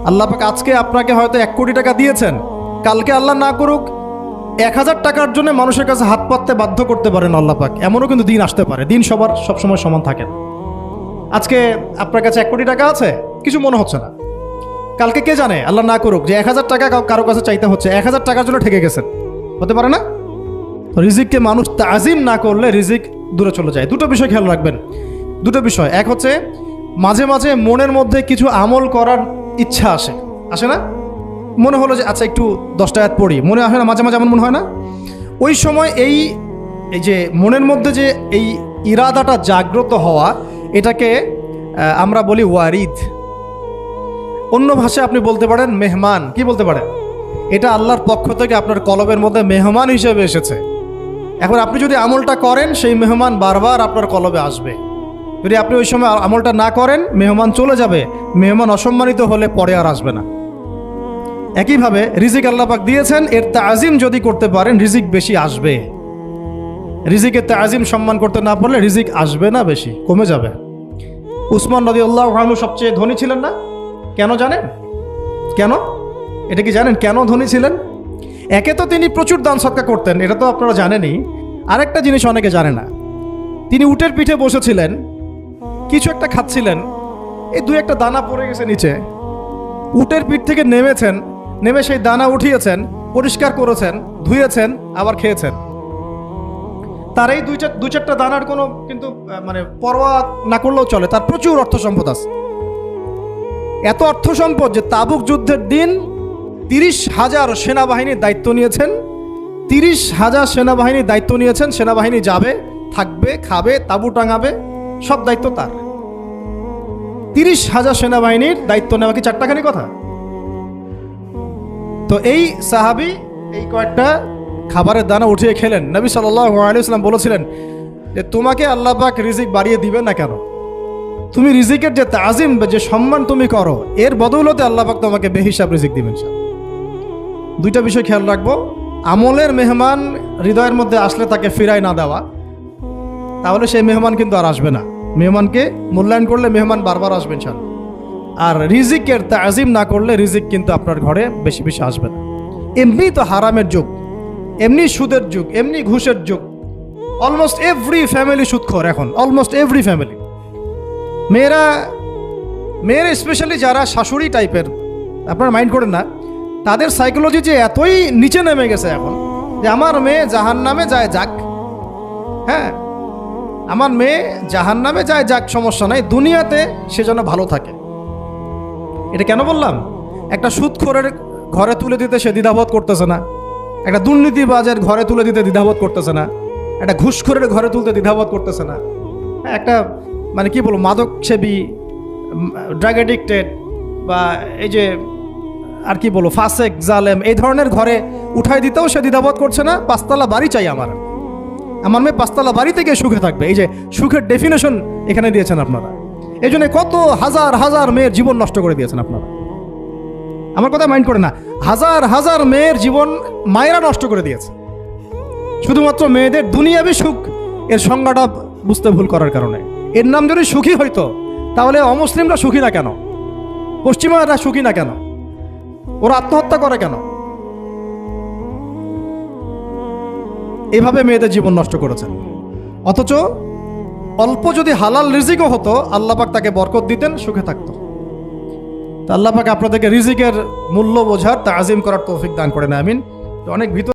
আল্লাহ পাক আজকে আপনাকে হয়তো 1 কোটি টাকা দিয়েছেন, কালকে আল্লাহ না করুক 1000 টাকার জন্য মানুষের কাছে হাত পাততে বাধ্য করতে পারেন আল্লাহ পাক। এমনও কিন্তু দিন আসতে পারে, দিন সবার সবসময় সমান থাকে না। আজকে আপনার কাছে 1 কোটি টাকা আছে, কিছু মনে হচ্ছে না। কালকে কে জানে, আল্লাহ না করুক, যে 1000 টাকা কারো কাছে চাইতে হচ্ছে, 1000 টাকার জন্য ঠেকে গেছেন, হতে পারে না? তো রিজিককে মানুষ তাজিম না করলে রিজিক দূরে চলে যায়। দুটো বিষয় খেয়াল রাখবেন, দুটো বিষয়। এক হচ্ছে মাঝে মাঝে মনের মধ্যে কিছু আমল করার ইচ্ছা আসে না? মনে হলো যে আচ্ছা একটু 10টা আয়াত পড়ি, মনে আসে না মাঝে মাঝে? এমন মনে হয় না? ওই সময় এই যে মনের মধ্যে যে এই ইরাদাটা জাগ্রত হওয়া, এটাকে আমরা বলি ওয়ারিদ। অন্য ভাষায় আপনি বলতে পারেন মেহমান। কি বলতে পারেন? এটা আল্লাহর পক্ষ থেকে আপনার কলবের মধ্যে মেহমান হিসেবে এসেছে। এখন আপনি যদি আমলটা করেন, সেই মেহমান বারবার আপনার কলবে আসবে। যদি আপনি ওই সময় আমলটা না করেন, মেহমান চলে যাবে, মেহমান অসম্মানিত হলে পরে আর আসবে না। একইভাবে রিজিক আল্লাহ পাক দিয়েছেন, এর তাজিম যদি করতে পারেন রিজিক বেশি আসবে। রিজিকের তাজিম সম্মান করতে না পারলে রিজিক আসবে না, বেশি কমে যাবে। উসমান রাদিয়াল্লাহু আনহু সবচেয়ে ধনী ছিলেন না? কেন জানেন? কেন? এটা কি জানেন কেন ধনী ছিলেন? একে তো তিনি প্রচুর দান সদকা করতেন, এটা তো আপনারা জানেনই। আরেকটা জিনিস অনেকে জানে না, তিনি উটের পিঠে বসেছিলেন, কিছু একটা খাচ্ছিলেন, এই 2-1 দানা পড়ে গেছে নিচে। উটের পিঠ থেকে নেমেছেন, নেমে সেই দানা উঠিয়েছেন, পরিষ্কার করেছেন, ধুয়েছেন, আবার খেয়েছেন। তার এই 2-4টা দানার কোনো কিন্তু মানে পরোয়া না করলেও চলে, তার প্রচুর অর্থ সম্পদ আছে। এত অর্থ সম্পদ যে তাবুক যুদ্ধের দিন 30,000 সেনাবাহিনীর দায়িত্ব নিয়েছেন। 30,000 সেনাবাহিনীর দায়িত্ব নিয়েছেন। সেনাবাহিনী যাবে, থাকবে, খাবে, তাঁবু টাঙাবে, সব দায়িত্ব তার। 30,000 সেনাবাহিনীর দায়িত্ব নেওয়া কি চারটাখানি কথা? তো এই সাহাবী এই কয়েকটা খাবারের দানা উঠিয়ে খেলেন। নবী সাল্লাল্লাহু আলাইহি ওয়াসাল্লাম বলেছিলেন যে তোমাকে আল্লাহ পাক রিজিক বাড়িয়ে দিবেন না কেন? তুমি রিজিকের যে তাজিম, যে সম্মান তুমি করো, এর বদৌলতে আল্লাহ পাক তোমাকে বেহিসাব রিজিক দিবেন। দুইটা বিষয় খেয়াল রাখবো। আমলের মেহমান হৃদয়ের মধ্যে আসলে তাকে ফিরায় না দেওয়া, তাহলে সেই মেহমান কিন্তু আর আসবে না। মেহমানকে মূল্যায়ন করলে মেহমান বারবার আসবেন। আর রিজিকের তাজিম না করলে রিজিক কিন্তু আপনার ঘরে বেশি বেশি আসবে না। এমনি তো হারামের যুগ, এমনি সুদের যুগ, এমনি ঘুষের যুগ। অলমোস্ট এভরি ফ্যামিলি সুদখোর এখন, অলমোস্ট এভরি ফ্যামিলি। মেয়েরা স্পেশালি যারা শাশুড়ি টাইপের, আপনারা মাইন্ড করেন না, তাদের সাইকোলজি যে এতই নিচে নেমে গেছে এখন যে আমার মেয়ে জাহান্নামে যায় যাক। হ্যাঁ, আমার মেয়ে জাহান্নামে যায় যাক, সমস্যা নাই, দুনিয়াতে সে যেন ভালো থাকে। এটা কেন বললাম? একটা সুদখোরের ঘরে তুলে দিতে সে দ্বিধাবোধ করতেছে না, একটা দুর্নীতিবাজের ঘরে তুলে দিতে দ্বিধাবোধ করতেছে না, একটা ঘুষখোরের ঘরে তুলতে দ্বিধাবোধ করতেছে না, একটা মানে কি বলবো মাদকসেবী, ড্রাগ এডিক্টেড, বা এই যে আর কি বলবো ফাসেক, জালেম, এই ধরনের ঘরে উঠাই দিতেও সে দ্বিধাবোধ করছে না। 5তলা বাড়ি চাই আমার মেয়ে 5তলা বাড়ি থেকে সুখে থাকবে। এই যে সুখের ডেফিনেশন এখানে দিয়েছেন আপনারা। এই জন্য কত হাজার হাজার মেয়ের জীবন নষ্ট করে দিয়েছেন আপনারা। আমার কথা মাইন্ড করে না, হাজার হাজার মেয়ের জীবন মায়েরা নষ্ট করে দিয়েছে, শুধুমাত্র মেয়েদের দুনিয়াবি সুখ এর সংজ্ঞাটা বুঝতে ভুল করার কারণে। এর নাম যদি সুখী হইতো, তাহলে অমুসলিমরা সুখী না কেন? পশ্চিমারা সুখী না কেন? ওরা আত্মহত্যা করে কেন? এভাবে মেয়েদের জীবন নষ্ট করেছেন। অথচ অল্প যদি হালাল রিজিকও হতো, আল্লাহ পাক তাকে বরকত দিতেন, সুখে থাকতো। তা আল্লাহ পাক আপনাদেরকে রিজিকের মূল্য বোঝার, তাজিম করার তৌফিক দান করেন, আমিন। অনেক ভিতর